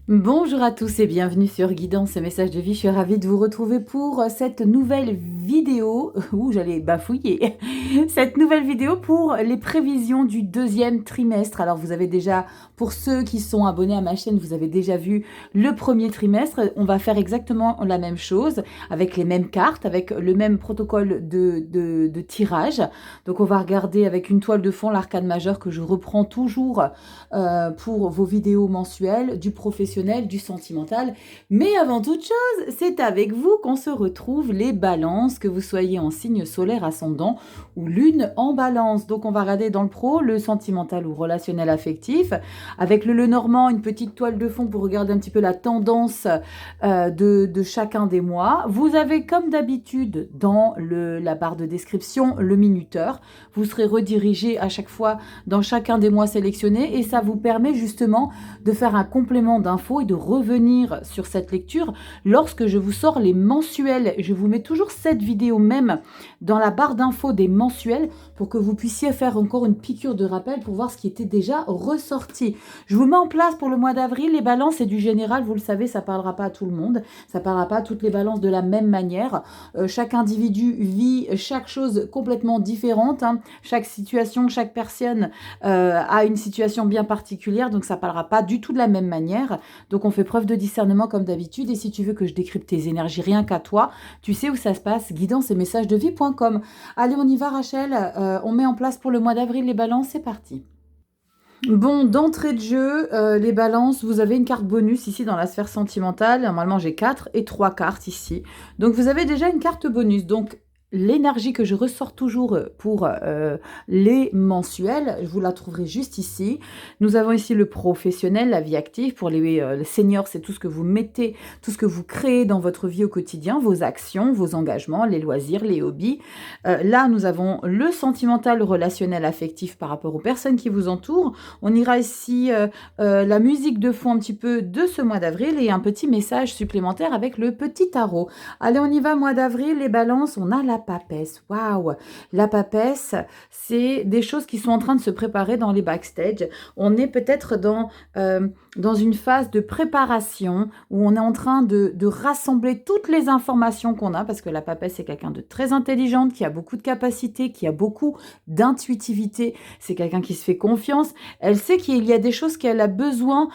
Bonjour à tous et bienvenue sur Guidance et Messages de Vie. Je suis ravie de vous retrouver pour cette nouvelle vidéo, où j'allais bafouiller, cette nouvelle vidéo pour les prévisions du deuxième trimestre. Alors vous avez déjà, pour ceux qui sont abonnés à ma chaîne, vous avez déjà vu le premier trimestre. On va faire exactement la même chose, avec les mêmes cartes, avec le même protocole de tirage. Donc on va regarder avec une toile de fond l'arcane majeur que je reprends toujours pour vos vidéos mensuelles, du professionnel, du sentimental. Mais avant toute chose, c'est avec vous qu'on se retrouve les balances, que vous soyez en signe solaire ascendant ou lune en balance. Donc on va regarder dans le pro, le sentimental ou relationnel affectif, avec le Lenormand, une petite toile de fond pour regarder un petit peu la tendance de chacun des mois. Vous avez comme d'habitude dans la barre de description le minuteur. Vous serez redirigé à chaque fois dans chacun des mois sélectionnés et ça vous permet justement de faire un complément d'infos et de revenir sur cette lecture lorsque je vous sors les mensuels. Je vous mets toujours cette vidéo même dans la barre d'infos des mensuels pour que vous puissiez faire encore une piqûre de rappel pour voir ce qui était déjà ressorti. Je vous mets en place pour le mois d'avril. Les balances et du général, vous le savez, ça ne parlera pas à tout le monde. Ça ne parlera pas à toutes les balances de la même manière. Chaque individu vit chaque chose complètement différente. Chaque situation, chaque personne a une situation bien particulière, donc ça ne parlera pas du tout de la même manière. Donc on fait preuve de discernement comme d'habitude, et si tu veux que je décrypte tes énergies rien qu'à toi, tu sais où ça se passe, guidance et messages de vie.com. Allez, on y va Rachel, on met en place pour le mois d'avril les balances, c'est parti. Bon, d'entrée de jeu, les balances, vous avez une carte bonus ici dans la sphère sentimentale. Normalement, j'ai 4 et 3 cartes ici. Donc, vous avez déjà une carte bonus. Donc, l'énergie que je ressors toujours pour les mensuels, vous la trouverez juste ici. Nous avons ici le professionnel, la vie active. Pour les seniors, c'est tout ce que vous mettez, tout ce que vous créez dans votre vie au quotidien, vos actions, vos engagements, les loisirs, les hobbies. Là, nous avons le sentimental, le relationnel, affectif par rapport aux personnes qui vous entourent. On ira ici la musique de fond un petit peu de ce mois d'avril et un petit message supplémentaire avec le petit tarot. Allez, on y va, mois d'avril, les balances, on a la papesse. Waouh! La papesse, c'est des choses qui sont en train de se préparer dans les backstage. On est peut-être dans une phase de préparation où on est en train de rassembler toutes les informations qu'on a, parce que la papesse est quelqu'un de très intelligente, qui a beaucoup de capacités, qui a beaucoup d'intuitivité. C'est quelqu'un qui se fait confiance. Elle sait qu'il y a des choses qu'elle a besoin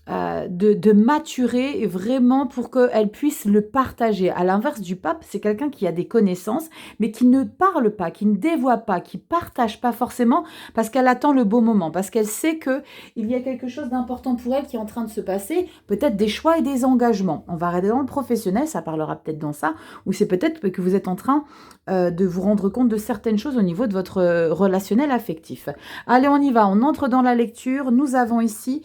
de maturer vraiment pour qu'elle puisse le partager. À l'inverse du pape, c'est quelqu'un qui a des connaissances, mais qui ne parle pas, qui ne dévoie pas, qui partage pas forcément parce qu'elle attend le beau moment, parce qu'elle sait qu'il y a quelque chose d'important pour elle qui est en train de se passer, peut-être des choix et des engagements. On va regarder dans le professionnel, ça parlera peut-être dans ça, ou c'est peut-être que vous êtes en train de vous rendre compte de certaines choses au niveau de votre relationnel affectif. Allez, on y va, on entre dans la lecture. Nous avons ici,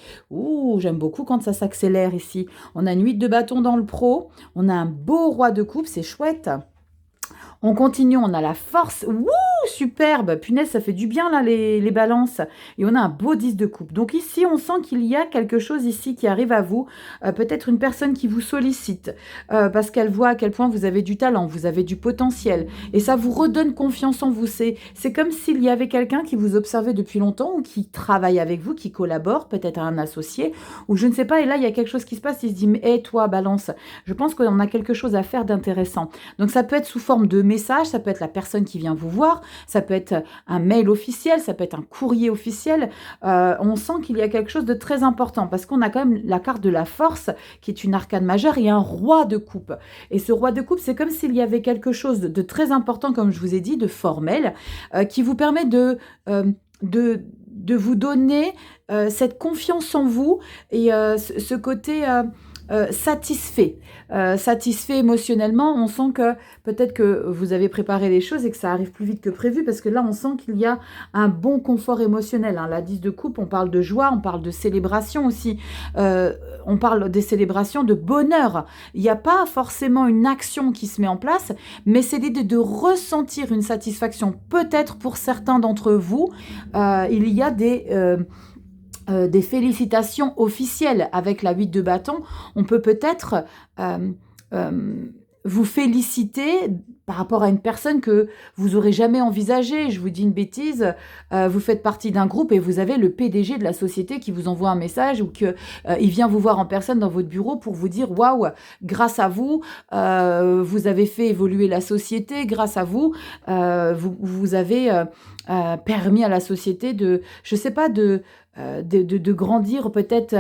j'aime beaucoup quand ça s'accélère ici. On a une 8 de bâton dans le pro, on a un beau roi de coupe, c'est chouette. On continue, on a la force. Superbe. Punaise, ça fait du bien là les balances. Et on a un beau 10 de coupe. Donc ici, on sent qu'il y a quelque chose ici qui arrive à vous. Peut-être une personne qui vous sollicite parce qu'elle voit à quel point vous avez du talent, vous avez du potentiel. Et ça vous redonne confiance en vous. C'est comme s'il y avait quelqu'un qui vous observait depuis longtemps ou qui travaille avec vous, qui collabore, peut-être un associé, ou je ne sais pas. Et là, il y a quelque chose qui se passe. Il se dit, mais hé, toi, balance, je pense qu'on a quelque chose à faire d'intéressant. Donc ça peut être sous forme de message, ça peut être la personne qui vient vous voir, ça peut être un mail officiel, ça peut être un courrier officiel. On sent qu'il y a quelque chose de très important parce qu'on a quand même la carte de la force qui est une arcane majeure et un roi de coupe. Et ce roi de coupe, c'est comme s'il y avait quelque chose de très important, comme je vous ai dit, de formel, qui vous permet de vous donner cette confiance en vous et ce côté satisfait émotionnellement. On sent que peut-être que vous avez préparé les choses et que ça arrive plus vite que prévu, parce que là on sent qu'il y a un bon confort émotionnel. La 10 de coupe, on parle de joie, on parle de célébration aussi, on parle des célébrations de bonheur. Il n'y a pas forcément une action qui se met en place, mais c'est l'idée de ressentir une satisfaction. Peut-être pour certains d'entre vous, il y a des félicitations officielles avec la 8 de bâton. On peut peut-être vous féliciter par rapport à une personne que vous aurez jamais envisagée. Je vous dis une bêtise, vous faites partie d'un groupe et vous avez le PDG de la société qui vous envoie un message ou que il vient vous voir en personne dans votre bureau pour vous dire: «Waouh, grâce à vous, vous avez fait évoluer la société. Grâce à vous, vous avez, permis à la société de je sais pas, de grandir peut-être,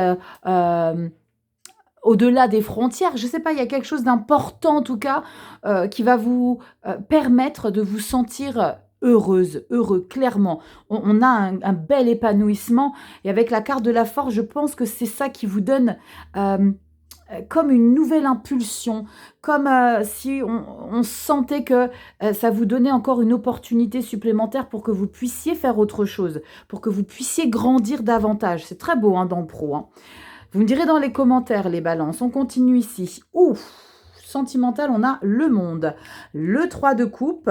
au-delà des frontières, je sais pas, il y a quelque chose d'important en tout cas, qui va vous, permettre de vous sentir, heureuse, heureux, clairement. On a un bel épanouissement et avec la carte de la force, je pense que c'est ça qui vous donne, comme une nouvelle impulsion, comme, si on sentait que, ça vous donnait encore une opportunité supplémentaire pour que vous puissiez faire autre chose, pour que vous puissiez grandir davantage. C'est très beau, hein, dans le pro, hein. Vous me direz dans les commentaires, les balances. On continue ici. Ouf, sentimental, on a le monde. Le 3 de coupe.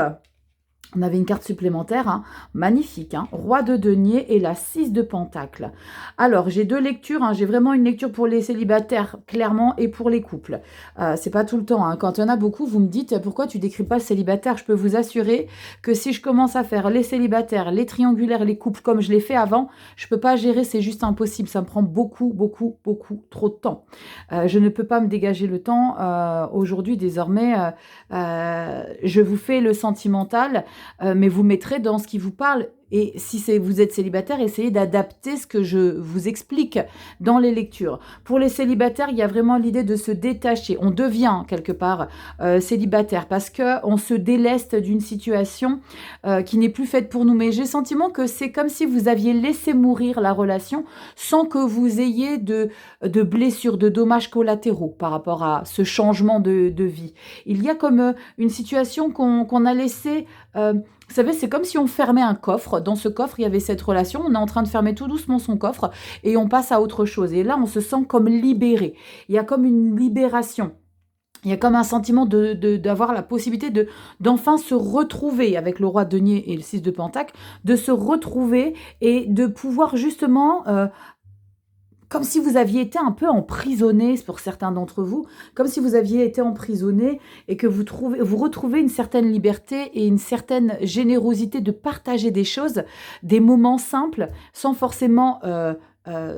On avait une carte supplémentaire, hein, magnifique, hein, roi de denier et la 6 de pentacle. Alors, j'ai deux lectures, hein, j'ai vraiment une lecture pour les célibataires, clairement, et pour les couples. C'est pas tout le temps, hein. Quand il y en a beaucoup, vous me dites, pourquoi tu décris pas le célibataire? Je peux vous assurer que si je commence à faire les célibataires, les triangulaires, les couples, comme je l'ai fait avant, je peux pas gérer, c'est juste impossible. Ça me prend beaucoup, beaucoup, beaucoup trop de temps. Je ne peux pas me dégager le temps. Aujourd'hui, désormais, je vous fais le sentimental, mais vous mettrez dans ce qui vous parle. Et si vous êtes célibataire, essayez d'adapter ce que je vous explique dans les lectures. Pour les célibataires, il y a vraiment l'idée de se détacher. On devient quelque part célibataire parce qu'on se déleste d'une situation qui n'est plus faite pour nous. Mais j'ai le sentiment que c'est comme si vous aviez laissé mourir la relation sans que vous ayez de blessures, de dommages collatéraux par rapport à ce changement de vie. Il y a comme une situation qu'on a laissée... vous savez, c'est comme si on fermait un coffre. Dans ce coffre, il y avait cette relation. On est en train de fermer tout doucement son coffre et on passe à autre chose. Et là, on se sent comme libéré. Il y a comme une libération. Il y a comme un sentiment d'avoir la possibilité d'enfin se retrouver avec le roi de denier et le 6 de pentacle, de se retrouver et de pouvoir justement... comme si vous aviez été un peu emprisonné, pour certains d'entre vous, comme si vous aviez été emprisonné et que vous retrouvez une certaine liberté et une certaine générosité de partager des choses, des moments simples, sans forcément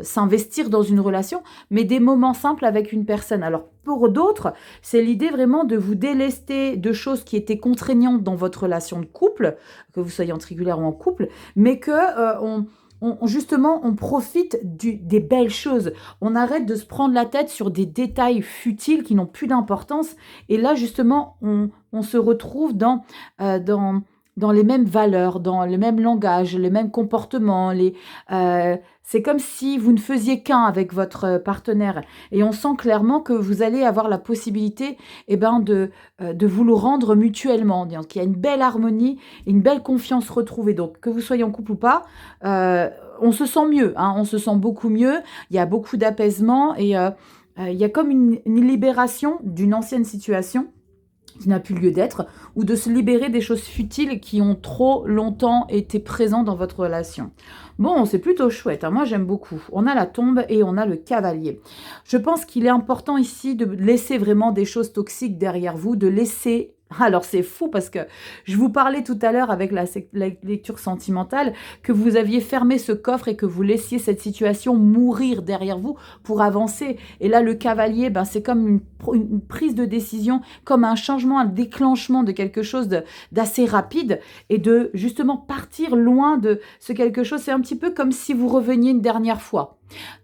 s'investir dans une relation, mais des moments simples avec une personne. Alors, pour d'autres, c'est l'idée vraiment de vous délester de choses qui étaient contraignantes dans votre relation de couple, que vous soyez en triangulaire ou en couple, mais que justement, on profite des belles choses. On arrête de se prendre la tête sur des détails futiles qui n'ont plus d'importance. Et là, justement, on se retrouve dans les mêmes valeurs, dans le même langage, les mêmes comportements. C'est comme si vous ne faisiez qu'un avec votre partenaire. Et on sent clairement que vous allez avoir la possibilité de vous le rendre mutuellement. Donc, il y a une belle harmonie, une belle confiance retrouvée. Donc, que vous soyez en couple ou pas, on se sent mieux. Hein, on se sent beaucoup mieux. Il y a beaucoup d'apaisement et il y a comme une libération d'une ancienne situation qui n'a plus lieu d'être, ou de se libérer des choses futiles qui ont trop longtemps été présentes dans votre relation. Bon, c'est plutôt chouette, hein. Moi j'aime beaucoup. On a la tombe et on a le cavalier. Je pense qu'il est important ici de laisser vraiment des choses toxiques derrière vous, de laisser... Alors c'est fou parce que je vous parlais tout à l'heure avec la lecture sentimentale que vous aviez fermé ce coffre et que vous laissiez cette situation mourir derrière vous pour avancer. Et là le cavalier, c'est comme une prise de décision, comme un changement, un déclenchement de quelque chose d'assez rapide et de justement partir loin de ce quelque chose. C'est un petit peu comme si vous reveniez une dernière fois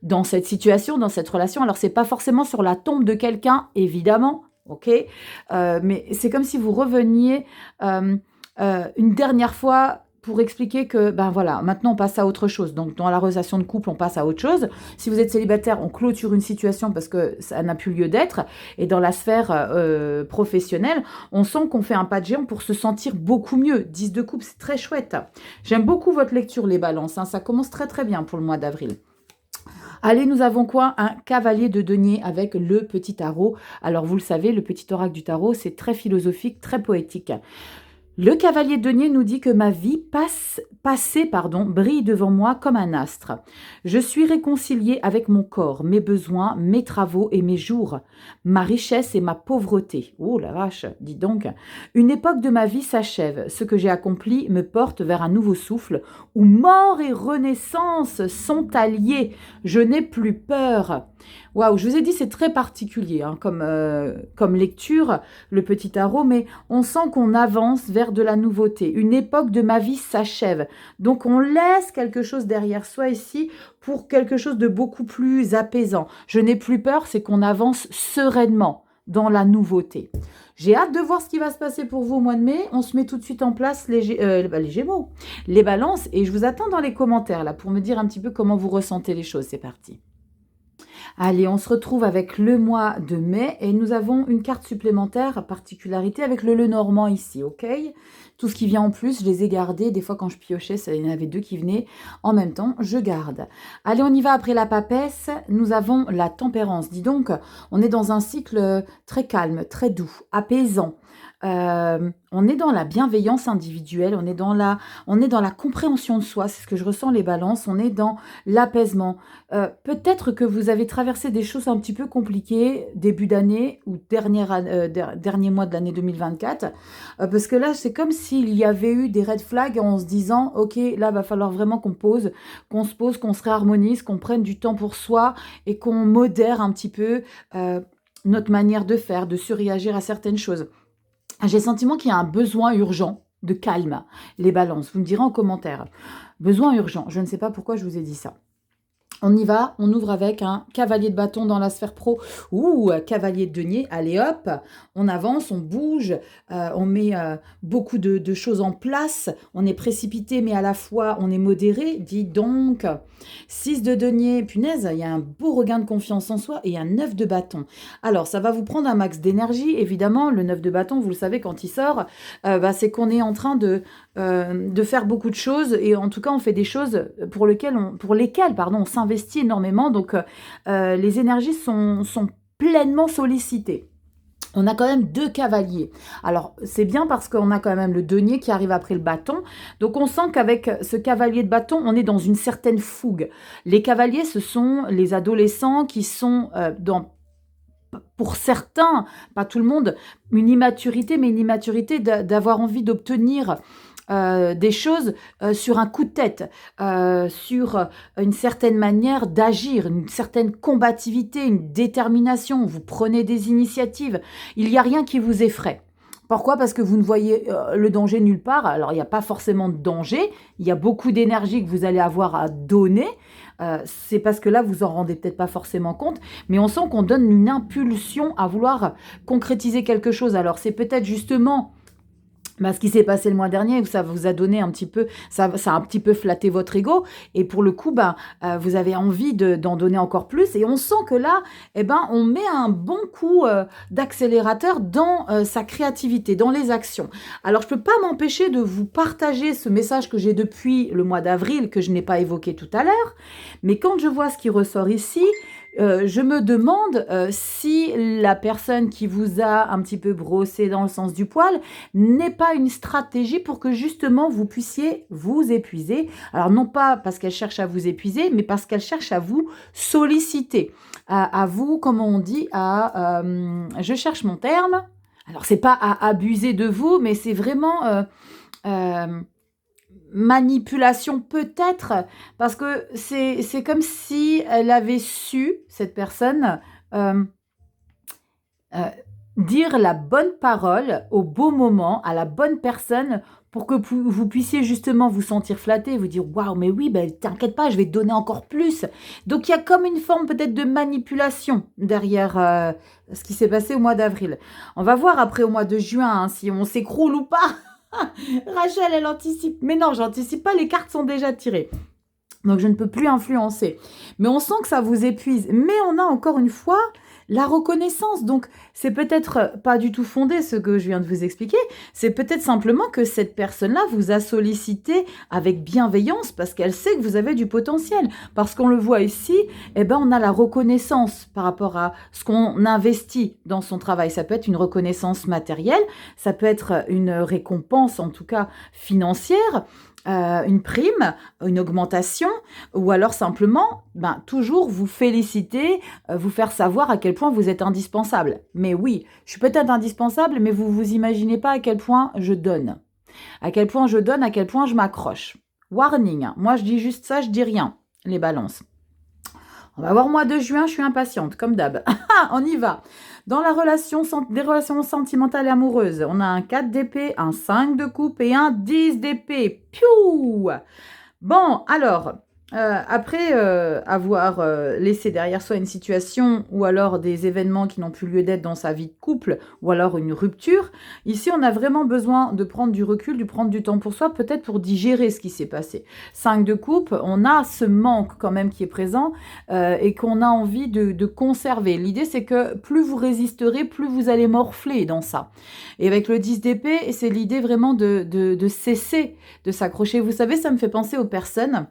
dans cette situation, dans cette relation. Alors c'est pas forcément sur la tombe de quelqu'un, évidemment, ok, mais c'est comme si vous reveniez une dernière fois pour expliquer que, voilà, maintenant on passe à autre chose. Donc, dans la relation de couple, on passe à autre chose. Si vous êtes célibataire, on clôture une situation parce que ça n'a plus lieu d'être. Et dans la sphère professionnelle, on sent qu'on fait un pas de géant pour se sentir beaucoup mieux. 10 de coupe, c'est très chouette. J'aime beaucoup votre lecture, les balances, hein. Ça commence très très bien pour le mois d'avril. Allez, nous avons quoi? Un cavalier de denier avec le petit tarot. Alors, vous le savez, le petit oracle du tarot, c'est très philosophique, très poétique. Le cavalier de denier nous dit que ma vie passée brille devant moi comme un astre. Je suis réconcilié avec mon corps, mes besoins, mes travaux et mes jours, ma richesse et ma pauvreté. Oh la vache, dis donc. Une époque de ma vie s'achève. Ce que j'ai accompli me porte vers un nouveau souffle où mort et renaissance sont alliés. Je n'ai plus peur. Waouh, je vous ai dit, c'est très particulier hein, comme lecture, le petit tarot, mais on sent qu'on avance vers de la nouveauté. Une époque de ma vie s'achève. Donc, on laisse quelque chose derrière soi ici pour quelque chose de beaucoup plus apaisant. Je n'ai plus peur, c'est qu'on avance sereinement dans la nouveauté. J'ai hâte de voir ce qui va se passer pour vous au mois de mai. On se met tout de suite en place les Gémeaux, les balances, et je vous attends dans les commentaires là pour me dire un petit peu comment vous ressentez les choses. C'est parti. Allez, on se retrouve avec le mois de mai et nous avons une carte supplémentaire, particularité avec le Lenormand ici, ok? Tout ce qui vient en plus, je les ai gardés. Des fois, quand je piochais, il y en avait deux qui venaient en même temps, je garde. Allez, on y va après la papesse. Nous avons la tempérance. Dis donc, on est dans un cycle très calme, très doux, apaisant. On est dans la bienveillance individuelle, on est dans la compréhension de soi, c'est ce que je ressens les balances, on est dans l'apaisement. Peut-être que vous avez traversé des choses un petit peu compliquées début d'année ou dernier mois de l'année 2024, parce que là c'est comme s'il y avait eu des red flags en se disant ok, là va falloir vraiment qu'on se pose, qu'on se réharmonise, qu'on prenne du temps pour soi et qu'on modère un petit peu notre manière de faire, de surréagir à certaines choses. J'ai le sentiment qu'il y a un besoin urgent de calme, les balances. Vous me direz en commentaire. Besoin urgent. Je ne sais pas pourquoi je vous ai dit ça. On y va, on ouvre avec un cavalier de bâton dans la sphère pro ou cavalier de denier. Allez hop, on avance, on bouge, on met beaucoup de choses en place. On est précipité, mais à la fois on est modéré. Dis donc, 6 de denier, punaise, il y a un beau regain de confiance en soi et un 9 de bâton. Alors, ça va vous prendre un max d'énergie. Évidemment, le 9 de bâton, vous le savez, quand il sort, c'est qu'on est en train de faire beaucoup de choses. Et en tout cas, on fait des choses pour lesquelles on s'investit énormément. Donc, les énergies sont pleinement sollicitées. On a quand même 2 cavaliers. Alors, c'est bien parce qu'on a quand même le denier qui arrive après le bâton. Donc, on sent qu'avec ce cavalier de bâton, on est dans une certaine fougue. Les cavaliers, ce sont les adolescents qui sont pour certains, pas tout le monde, une immaturité, mais une immaturité d'avoir envie d'obtenir des choses sur un coup de tête, sur une certaine manière d'agir, une certaine combativité, une détermination. Vous prenez des initiatives. Il n'y a rien qui vous effraie. Pourquoi? Parce que vous ne voyez le danger nulle part. Alors, il n'y a pas forcément de danger. Il y a beaucoup d'énergie que vous allez avoir à donner. C'est parce que là, vous en rendez peut-être pas forcément compte. Mais on sent qu'on donne une impulsion à vouloir concrétiser quelque chose. Alors, c'est peut-être justement ce qui s'est passé le mois dernier, ça vous a donné un petit peu, ça a un petit peu flatté votre ego, et pour le coup, vous avez envie d'en donner encore plus, et on sent que là, on met un bon coup d'accélérateur dans sa créativité, dans les actions. Alors, je peux pas m'empêcher de vous partager ce message que j'ai depuis le mois d'avril, que je n'ai pas évoqué tout à l'heure, mais quand je vois ce qui ressort ici, je me demande si la personne qui vous a un petit peu brossé dans le sens du poil n'est pas une stratégie pour que justement vous puissiez vous épuiser. Alors non pas parce qu'elle cherche à vous épuiser, mais parce qu'elle cherche à vous solliciter. À vous, comment on dit, je cherche mon terme. Alors c'est pas à abuser de vous, mais c'est vraiment manipulation peut-être, parce que c'est comme si elle avait su, cette personne, dire la bonne parole au bon moment, à la bonne personne, pour que vous puissiez justement vous sentir flatté, vous dire « Waouh, mais oui, t'inquiète pas, je vais te donner encore plus ». Donc, il y a comme une forme peut-être de manipulation derrière ce qui s'est passé au mois d'avril. On va voir après au mois de juin hein, si on s'écroule ou pas. Rachel, elle anticipe. Mais non, j'anticipe pas, les cartes sont déjà tirées. Donc, je ne peux plus influencer. Mais on sent que ça vous épuise. Mais on a encore une fois la reconnaissance. Donc, c'est peut-être pas du tout fondé ce que je viens de vous expliquer. C'est peut-être simplement que cette personne-là vous a sollicité avec bienveillance parce qu'elle sait que vous avez du potentiel. Parce qu'on le voit ici, eh ben, on a la reconnaissance par rapport à ce qu'on investit dans son travail. Ça peut être une reconnaissance matérielle, ça peut être une récompense, en tout cas financière, une prime, une augmentation, ou alors simplement, toujours vous féliciter, vous faire savoir à quel point vous êtes indispensable. Mais oui, je suis peut-être indispensable, mais vous vous imaginez pas à quel point je donne. À quel point je donne, à quel point je m'accroche. Warning, hein. Moi je dis juste ça, je dis rien, les balances. On va voir mois de juin, je suis impatiente, comme d'hab. On y va. Dans la relation, des relations sentimentales et amoureuses, on a un 4 d'épée, un 5 de coupe et un 10 d'épée. Piou! Bon, alors, après avoir laissé derrière soi une situation ou alors des événements qui n'ont plus lieu d'être dans sa vie de couple ou alors une rupture, ici on a vraiment besoin de prendre du recul, de prendre du temps pour soi, peut-être pour digérer ce qui s'est passé. 5 de coupe, on a ce manque quand même qui est présent et qu'on a envie de conserver. L'idée c'est que plus vous résisterez, plus vous allez morfler dans ça. Et avec le 10 d'épée, c'est l'idée vraiment de cesser de s'accrocher. Vous savez, ça me fait penser aux personnes.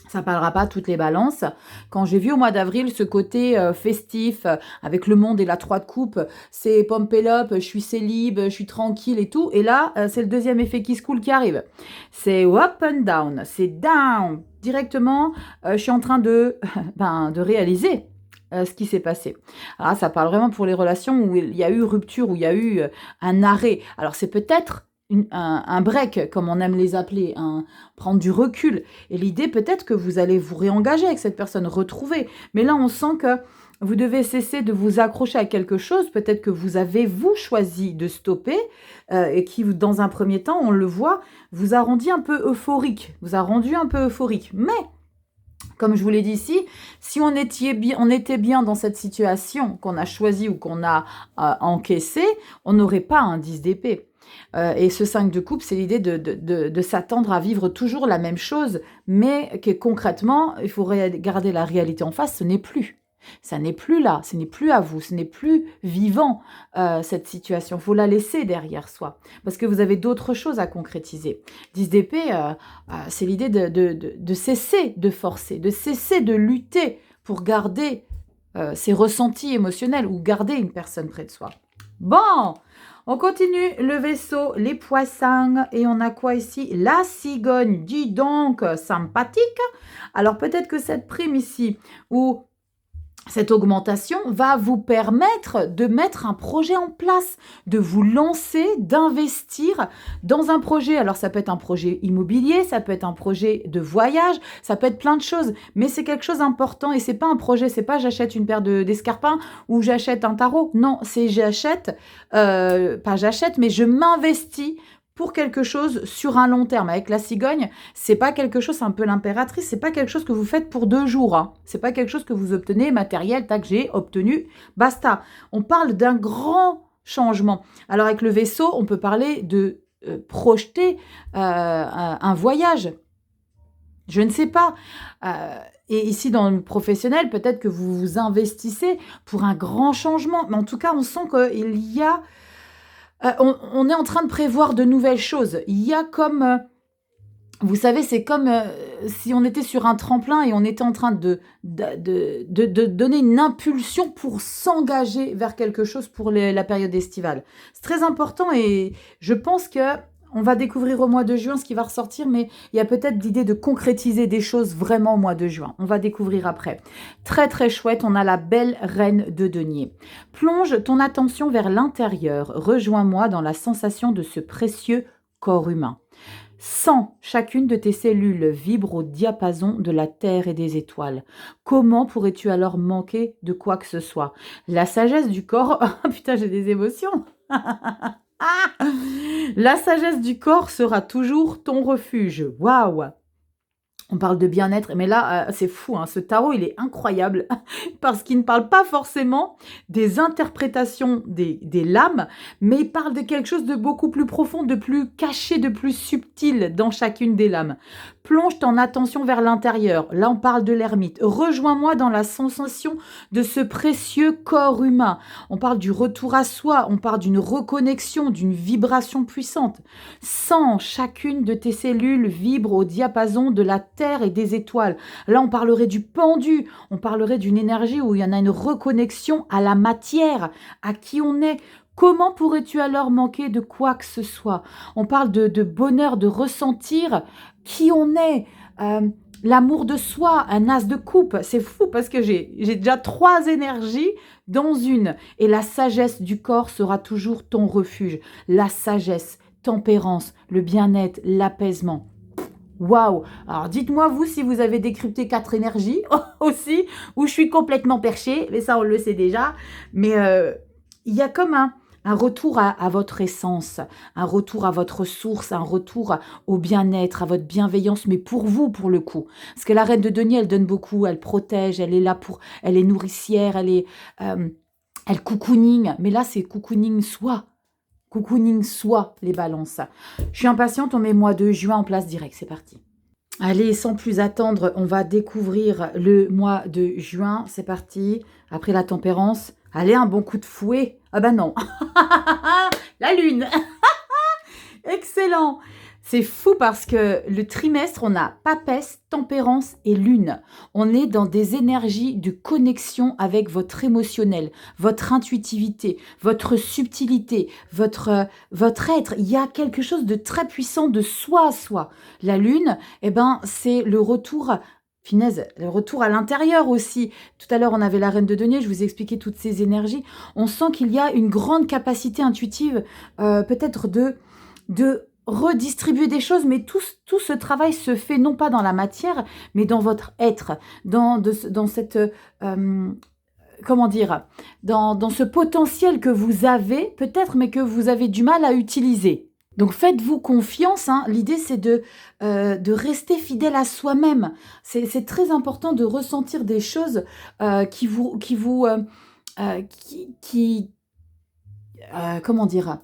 Ça parlera pas toutes les balances. Quand j'ai vu au mois d'avril ce côté festif avec le monde et la 3 de coupe, c'est pompelope, je suis célib, je suis tranquille et tout. Et là, c'est le deuxième effet qui se coule qui arrive. C'est up and down, c'est down. Directement, je suis en train de réaliser ce qui s'est passé. Alors, ça parle vraiment pour les relations où il y a eu rupture, où il y a eu un arrêt. Alors, c'est peut-être un break, comme on aime les appeler, prendre du recul. Et l'idée, peut-être que vous allez vous réengager avec cette personne, retrouver. Mais là, on sent que vous devez cesser de vous accrocher à quelque chose. Peut-être que vous avez, vous, choisi de stopper et qui, dans un premier temps, on le voit, vous a rendu un peu euphorique. Mais comme je vous l'ai dit ici, si on était bien dans cette situation qu'on a choisie ou qu'on a encaissée, on n'aurait pas un 10 d'épée. Et ce 5 de coupe, c'est l'idée de s'attendre à vivre toujours la même chose, mais que concrètement, il faut garder la réalité en face, ce n'est plus. Ça n'est plus là, ce n'est plus à vous, ce n'est plus vivant cette situation. Il faut la laisser derrière soi, parce que vous avez d'autres choses à concrétiser. 10 d'épée, c'est l'idée de cesser de forcer, de cesser de lutter pour garder ses ressentis émotionnels ou garder une personne près de soi. Bon, on continue le vaisseau, les poissons, et on a quoi ici? La cigogne, dis donc, sympathique. Alors peut-être que cette prime ici, ou cette augmentation va vous permettre de mettre un projet en place, de vous lancer, d'investir dans un projet. Alors ça peut être un projet immobilier, ça peut être un projet de voyage, ça peut être plein de choses, mais c'est quelque chose d'important et c'est pas un projet, c'est pas j'achète une paire d'escarpins ou j'achète un tarot. Non, c'est mais je m'investis pour quelque chose sur un long terme. Avec la cigogne, c'est pas quelque chose, c'est un peu l'impératrice, c'est pas quelque chose que vous faites pour 2 jours. Hein. C'est pas quelque chose que vous obtenez matériel, tac, j'ai obtenu, basta. On parle d'un grand changement. Alors avec le vaisseau, on peut parler de projeter un voyage. Je ne sais pas. Et ici, dans le professionnel, peut-être que vous vous investissez pour un grand changement. Mais en tout cas, on sent qu'il y a... on est en train de prévoir de nouvelles choses. Il y a comme... vous savez, c'est comme si on était sur un tremplin et on était en train de donner une impulsion pour s'engager vers quelque chose pour la période estivale. C'est très important et je pense que on va découvrir au mois de juin ce qui va ressortir, mais il y a peut-être l'idée de concrétiser des choses vraiment au mois de juin. On va découvrir après. Très très chouette, on a la belle reine de denier. Plonge ton attention vers l'intérieur. Rejoins-moi dans la sensation de ce précieux corps humain. Sens chacune de tes cellules vibre au diapason de la terre et des étoiles. Comment pourrais-tu alors manquer de quoi que ce soit? La sagesse du corps... Oh, putain, j'ai des émotions. La sagesse du corps sera toujours ton refuge. Waouh! On parle de bien-être, mais là, c'est fou, hein, ce tarot, il est incroyable parce qu'il ne parle pas forcément des interprétations des lames, mais il parle de quelque chose de beaucoup plus profond, de plus caché, de plus subtil dans chacune des lames. Plonge ton attention vers l'intérieur. Là, on parle de l'ermite. Rejoins-moi dans la sensation de ce précieux corps humain. On parle du retour à soi, on parle d'une reconnexion, d'une vibration puissante. Sens chacune de tes cellules vibre au diapason de la terre et des étoiles. Là, on parlerait du pendu, on parlerait d'une énergie où il y en a une reconnexion à la matière, à qui on est. Comment pourrais-tu alors manquer de quoi que ce soit? On parle de bonheur, de ressentir qui on est. L'amour de soi, un as de coupe, c'est fou parce que j'ai déjà 3 énergies dans une. Et la sagesse du corps sera toujours ton refuge. La sagesse, tempérance, le bien-être, l'apaisement. Waouh! Alors dites-moi vous si vous avez décrypté 4 énergies aussi, ou je suis complètement perchée, mais ça on le sait déjà. Mais il y a comme un retour à votre essence, un retour à votre source, un retour au bien-être, à votre bienveillance, mais pour vous, pour le coup. Parce que la reine de denier, elle donne beaucoup, elle protège, elle est là pour, elle est nourricière, elle cocooning, mais là c'est cocooning soi. Cocooning soi, les balances. Je suis impatiente, on met mois de juin en place direct, c'est parti. Allez, sans plus attendre, on va découvrir le mois de juin, c'est parti. Après la tempérance, allez, un bon coup de fouet. Ah bah non, la lune. Excellent. C'est fou parce que le trimestre, on a papesse, tempérance et lune. On est dans des énergies de connexion avec votre émotionnel, votre intuitivité, votre subtilité, votre être. Il y a quelque chose de très puissant de soi à soi. La lune, eh ben, c'est le retour. Finesse, le retour à l'intérieur aussi. Tout à l'heure, on avait la reine de denier, je vous ai expliqué toutes ces énergies. On sent qu'il y a une grande capacité intuitive, peut-être de redistribuer des choses, mais tout ce travail se fait non pas dans la matière, mais dans votre être, dans cette, comment dire, dans ce potentiel que vous avez, peut-être, mais que vous avez du mal à utiliser. Donc faites-vous confiance, hein. L'idée c'est de rester fidèle à soi-même. C'est très important de ressentir des choses comment dire,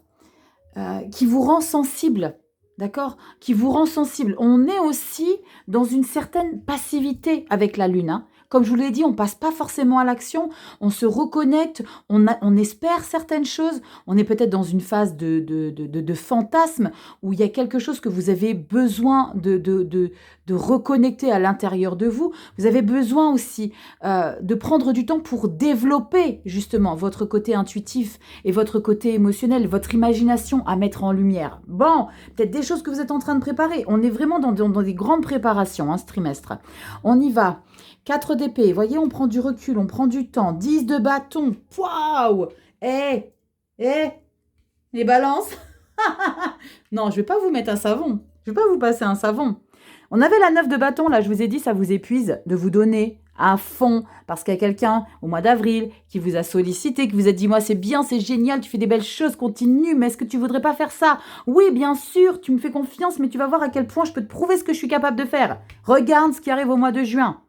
qui vous rend sensible, d'accord? Qui vous rend sensible. On est aussi dans une certaine passivité avec la lune, hein. Comme je vous l'ai dit, on passe pas forcément à l'action, on se reconnecte, on espère certaines choses, on est peut-être dans une phase de fantasme où il y a quelque chose que vous avez besoin de reconnecter à l'intérieur de vous. Vous avez besoin aussi de prendre du temps pour développer justement votre côté intuitif et votre côté émotionnel, votre imagination à mettre en lumière. Bon, peut-être des choses que vous êtes en train de préparer. On est vraiment dans des grandes préparations, hein, ce trimestre. On y va. 4 d'épée, vous voyez, on prend du recul, on prend du temps. 10 de bâton, waouh! Les balances. Non, je ne vais pas vous mettre un savon. Je ne vais pas vous passer un savon. On avait la 9 de bâton, là, je vous ai dit, ça vous épuise de vous donner à fond, parce qu'il y a quelqu'un au mois d'avril qui vous a sollicité, qui vous a dit, moi c'est bien, c'est génial, tu fais des belles choses, continue, mais est-ce que tu voudrais pas faire ça? Oui, bien sûr, tu me fais confiance, mais tu vas voir à quel point je peux te prouver ce que je suis capable de faire. Regarde ce qui arrive au mois de juin.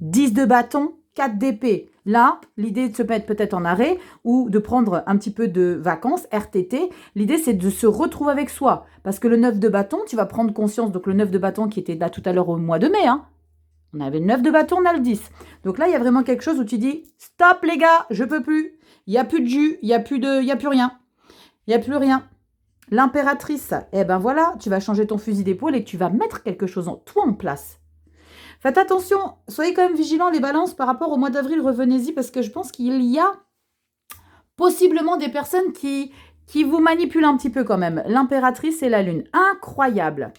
10 de bâton, 4 d'épée. Là, l'idée de se mettre peut-être en arrêt ou de prendre un petit peu de vacances, RTT. L'idée, c'est de se retrouver avec soi. Parce que le 9 de bâton, tu vas prendre conscience. Donc, le 9 de bâton qui était là tout à l'heure au mois de mai. Hein. On avait le 9 de bâton, on a le 10. Donc là, il y a vraiment quelque chose où tu dis « Stop les gars, je peux plus. Il n'y a plus de jus, il n'y a plus rien. Il n'y a plus rien. » L'impératrice, eh ben voilà, tu vas changer ton fusil d'épaule et tu vas mettre quelque chose toi en place. Faites attention, soyez quand même vigilants les balances par rapport au mois d'avril, revenez-y parce que je pense qu'il y a possiblement des personnes qui vous manipulent un petit peu quand même. L'impératrice et la lune, incroyable.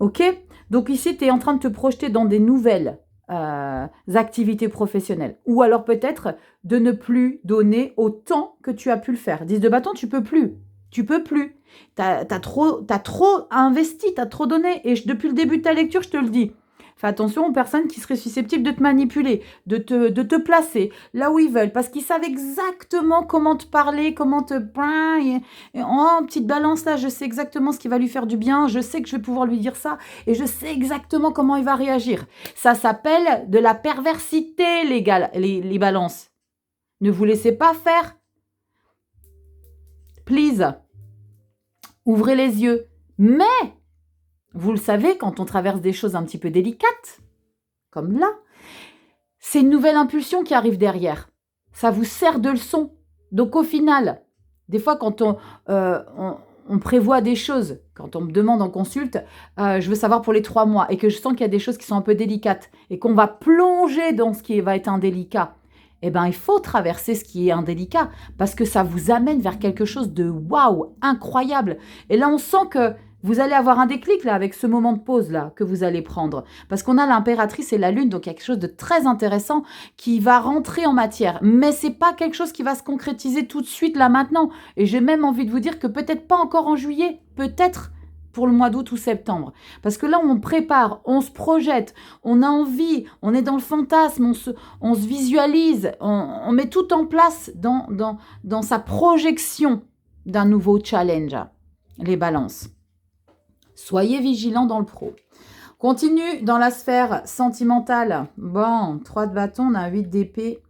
Ok? Donc ici, tu es en train de te projeter dans des nouvelles activités professionnelles. Ou alors peut-être de ne plus donner autant que tu as pu le faire. 10 de bâton, tu peux plus. Tu peux plus. T'as trop investi, t'as trop donné. Et depuis le début de ta lecture, je te le dis. Fais attention aux personnes qui seraient susceptibles de te manipuler, de te placer là où ils veulent, parce qu'ils savent exactement comment te parler, comment te... Oh, petite balance là, je sais exactement ce qui va lui faire du bien, je sais que je vais pouvoir lui dire ça, et je sais exactement comment il va réagir. Ça s'appelle de la perversité, les balances. Ne vous laissez pas faire. Please. Ouvrez les yeux. Mais, vous le savez, quand on traverse des choses un petit peu délicates, comme là, c'est une nouvelle impulsion qui arrive derrière. Ça vous sert de leçon. Donc au final, des fois quand on prévoit des choses, quand on me demande en consulte, je veux savoir pour les 3 mois, et que je sens qu'il y a des choses qui sont un peu délicates, et qu'on va plonger dans ce qui va être indélicat, eh bien il faut traverser ce qui est indélicat, parce que ça vous amène vers quelque chose de waouh, incroyable. Et là on sent que vous allez avoir un déclic là avec ce moment de pause là que vous allez prendre. Parce qu'on a l'impératrice et la lune, donc il y a quelque chose de très intéressant qui va rentrer en matière. Mais c'est pas quelque chose qui va se concrétiser tout de suite là maintenant. Et j'ai même envie de vous dire que peut-être pas encore en juillet, peut-être pour le mois d'août ou septembre. Parce que là, on prépare, on se projette, on a envie, on est dans le fantasme, on se visualise, on met tout en place dans sa projection d'un nouveau challenge. Les balances. Soyez vigilants dans le pro. Continue dans la sphère sentimentale. Bon, 3 de bâton, on a un 8 d'épée.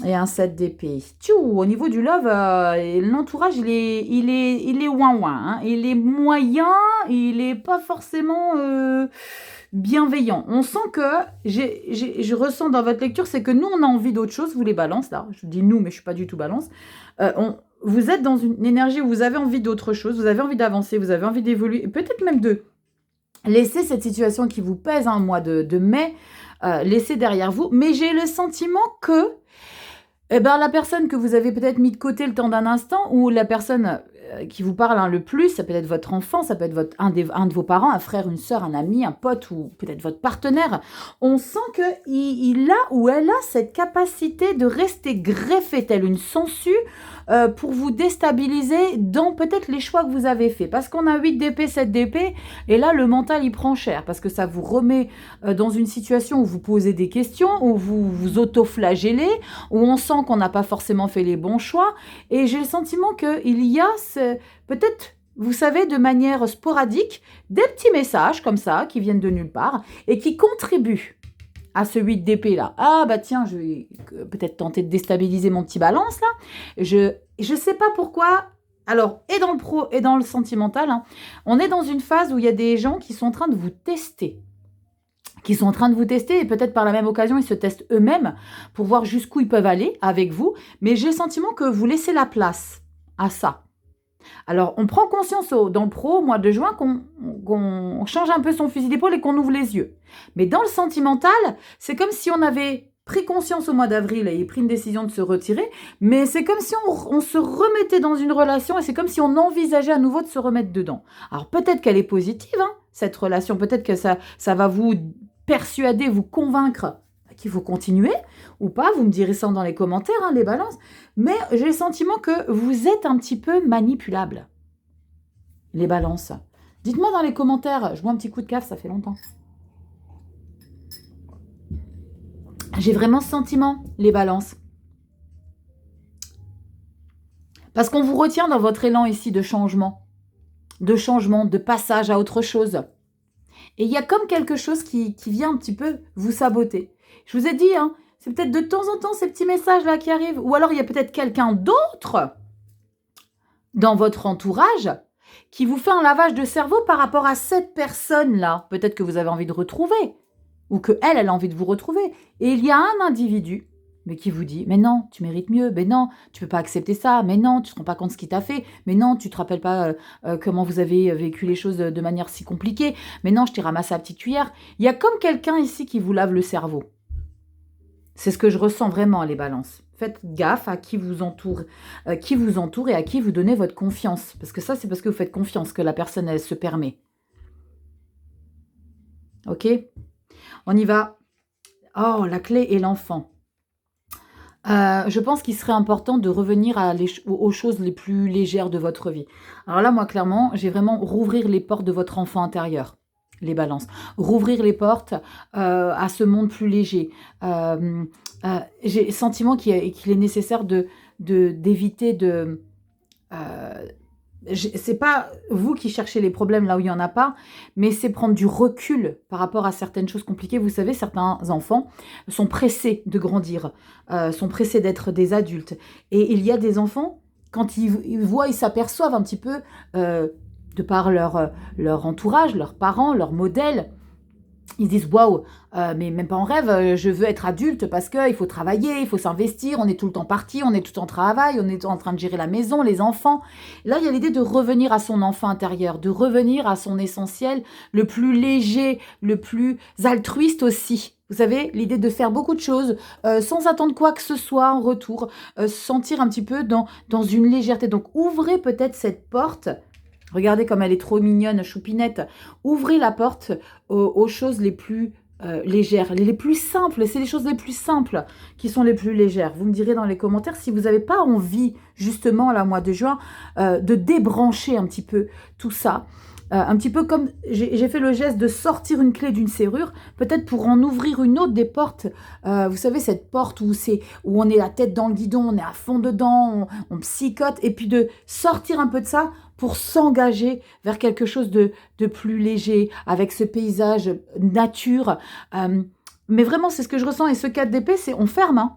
Et un 7 d'épée. Au niveau du love, l'entourage, il est ouin-ouin. Hein. Il est moyen, il n'est pas forcément bienveillant. On sent que, je ressens dans votre lecture, c'est que nous, on a envie d'autre chose, vous les balances, là. Je dis nous, mais je ne suis pas du tout balance. Vous êtes dans une énergie où vous avez envie d'autre chose, vous avez envie d'avancer, vous avez envie d'évoluer, et peut-être même de laisser cette situation qui vous pèse un mois de mai, laisser derrière vous. Mais j'ai le sentiment que la personne que vous avez peut-être mis de côté le temps d'un instant, ou la personne qui vous parle le plus, ça peut être votre enfant, ça peut être un de vos parents, un frère, une sœur, un ami, un pote, ou peut-être votre partenaire. On sent qu'il a ou elle a cette capacité de rester greffé telle une sangsue pour vous déstabiliser dans peut-être les choix que vous avez faits. Parce qu'on a 8 d'épée, 7 d'épée, et là, le mental, il prend cher, parce que ça vous remet dans une situation où vous posez des questions, où vous vous auto-flagellez, où on sent qu'on n'a pas forcément fait les bons choix, et j'ai le sentiment qu'il y a peut-être, vous savez, de manière sporadique, des petits messages comme ça, qui viennent de nulle part, et qui contribuent à ce 8 d'épée là. Ah bah tiens, je vais peut-être tenter de déstabiliser mon petit balance là. Je sais pas pourquoi. Alors, et dans le pro et dans le sentimental, hein, on est dans une phase où il y a des gens qui sont en train de vous tester. Et peut-être par la même occasion, ils se testent eux-mêmes pour voir jusqu'où ils peuvent aller avec vous. Mais j'ai le sentiment que vous laissez la place à ça. Alors, on prend conscience dans le pro, au mois de juin, qu'on change un peu son fusil d'épaule et qu'on ouvre les yeux. Mais dans le sentimental, c'est comme si on avait pris conscience au mois d'avril et pris une décision de se retirer, mais c'est comme si on se remettait dans une relation et c'est comme si on envisageait à nouveau de se remettre dedans. Alors, peut-être qu'elle est positive, hein, cette relation, peut-être que ça va vous persuader, vous convaincre qu'il faut continuer ou pas, vous me direz ça dans les commentaires, hein, les balances, mais j'ai le sentiment que vous êtes un petit peu manipulable, les balances. Dites-moi dans les commentaires, je bois un petit coup de café, ça fait longtemps. J'ai vraiment ce sentiment, les balances. Parce qu'on vous retient dans votre élan ici de changement, de passage à autre chose. Et il y a comme quelque chose qui vient un petit peu vous saboter. Je vous ai dit, hein, c'est peut-être de temps en temps ces petits messages-là qui arrivent. Ou alors il y a peut-être quelqu'un d'autre dans votre entourage qui vous fait un lavage de cerveau par rapport à cette personne-là. Peut-être que vous avez envie de retrouver. Ou qu'elle a envie de vous retrouver. Et il y a un individu mais qui vous dit « Mais non, tu mérites mieux. Mais non, tu ne peux pas accepter ça. Mais non, tu ne te rends pas compte de ce qu'il t'a fait. Mais non, tu ne te rappelles pas comment vous avez vécu les choses de manière si compliquée. Mais non, je t'ai ramassé à la petite cuillère. » Il y a comme quelqu'un ici qui vous lave le cerveau. C'est ce que je ressens vraiment, les balances. Faites gaffe à qui vous entoure et à qui vous donnez votre confiance. Parce que ça, c'est parce que vous faites confiance que la personne, elle se permet. Ok ? On y va. Oh, la clé et l'enfant. Je pense qu'il serait important de revenir aux choses les plus légères de votre vie. Alors là, moi, clairement, j'ai vraiment rouvrir les portes de votre enfant intérieur. les balances. Rouvrir les portes à ce monde plus léger. J'ai le sentiment qu'il est nécessaire d'éviter de... c'est pas vous qui cherchez les problèmes là où il n'y en a pas, mais c'est prendre du recul par rapport à certaines choses compliquées. Vous savez, certains enfants sont pressés de grandir, sont pressés d'être des adultes. Et il y a des enfants, quand ils voient, ils s'aperçoivent un petit peu, de par leur entourage, leurs parents, leurs modèles, ils disent waouh, mais même pas en rêve, je veux être adulte parce qu'il faut travailler, il faut s'investir, on est tout le temps parti, on est tout le temps en travail, on est en train de gérer la maison, les enfants. Là, il y a l'idée de revenir à son enfant intérieur, de revenir à son essentiel, le plus léger, le plus altruiste aussi. Vous savez, l'idée de faire beaucoup de choses sans attendre quoi que ce soit en retour, se sentir un petit peu dans une légèreté. Donc, ouvrez peut-être cette porte. Regardez comme elle est trop mignonne, choupinette. Ouvrez la porte aux choses les plus légères, les plus simples. C'est les choses les plus simples qui sont les plus légères. Vous me direz dans les commentaires si vous n'avez pas envie, justement, là, mois de juin, de débrancher un petit peu tout ça. Un petit peu comme j'ai fait le geste de sortir une clé d'une serrure, peut-être pour en ouvrir une autre des portes. Vous savez, cette porte où on est la tête dans le guidon, on est à fond dedans, on psychote, et puis de sortir un peu de ça pour s'engager vers quelque chose de plus léger, avec ce paysage nature. Mais vraiment, c'est ce que je ressens. Et ce 4 d'épée, c'est on ferme, hein.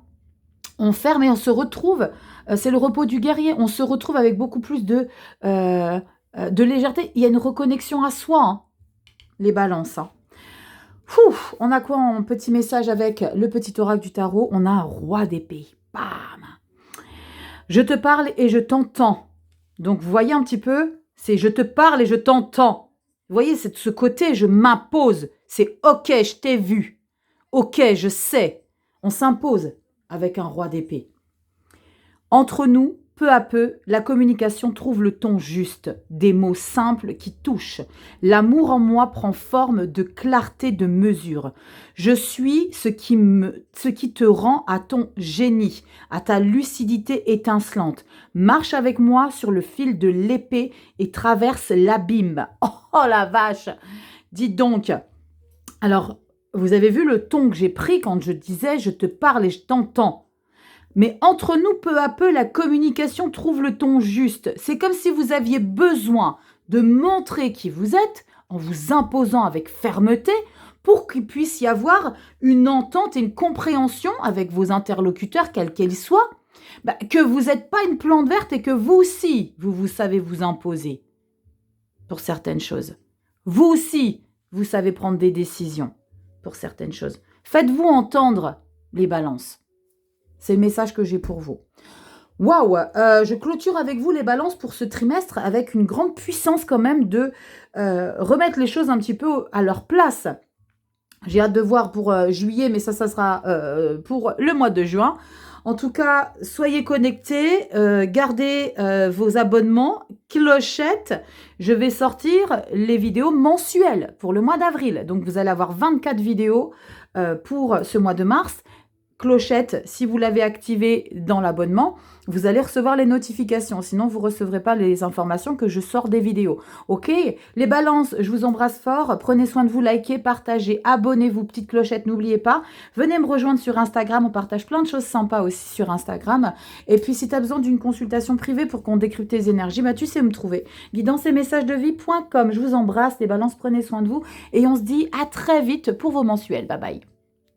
On ferme et on se retrouve. C'est le repos du guerrier. On se retrouve avec beaucoup plus de légèreté. Il y a une reconnexion à soi, hein, les balances. Hein. On a quoi en petit message avec le petit oracle du tarot? On a un roi d'épée. Bam! Je te parle et je t'entends. Donc, vous voyez un petit peu, c'est je te parle et je t'entends. Vous voyez, c'est ce côté, je m'impose. C'est ok, je t'ai vu. Ok, je sais. On s'impose avec un roi d'épée. Entre nous, peu à peu, la communication trouve le ton juste, des mots simples qui touchent. L'amour en moi prend forme de clarté de mesure. Je suis ce qui te rend à ton génie, à ta lucidité étincelante. Marche avec moi sur le fil de l'épée et traverse l'abîme. Oh la vache! Dites donc. Alors, vous avez vu le ton que j'ai pris quand je disais « je te parle et je t'entends ». Mais entre nous, peu à peu, la communication trouve le ton juste. C'est comme si vous aviez besoin de montrer qui vous êtes en vous imposant avec fermeté pour qu'il puisse y avoir une entente et une compréhension avec vos interlocuteurs, quels qu'ils soient, que vous n'êtes pas une plante verte et que vous aussi, vous savez vous imposer pour certaines choses. Vous aussi, vous savez prendre des décisions pour certaines choses. Faites-vous entendre, les balances. C'est le message que j'ai pour vous. Waouh, je clôture avec vous les balances pour ce trimestre avec une grande puissance quand même de remettre les choses un petit peu à leur place. J'ai hâte de voir pour juillet, mais ça sera pour le mois de juin. En tout cas, soyez connectés, gardez vos abonnements, clochette. Je vais sortir les vidéos mensuelles pour le mois d'avril. Donc, vous allez avoir 24 vidéos pour ce mois de mars. Clochette, si vous l'avez activé dans l'abonnement, vous allez recevoir les notifications. Sinon, vous ne recevrez pas les informations que je sors des vidéos. Ok? Les balances, je vous embrasse fort. Prenez soin de vous, likez, partagez, abonnez-vous, petite clochette, n'oubliez pas. Venez me rejoindre sur Instagram. On partage plein de choses sympas aussi sur Instagram. Et puis, si tu as besoin d'une consultation privée pour qu'on décrypte tes énergies, tu sais où me trouver. guidanceetmessagesdevie.com. Je vous embrasse. Les balances, prenez soin de vous. Et on se dit à très vite pour vos mensuels. Bye bye.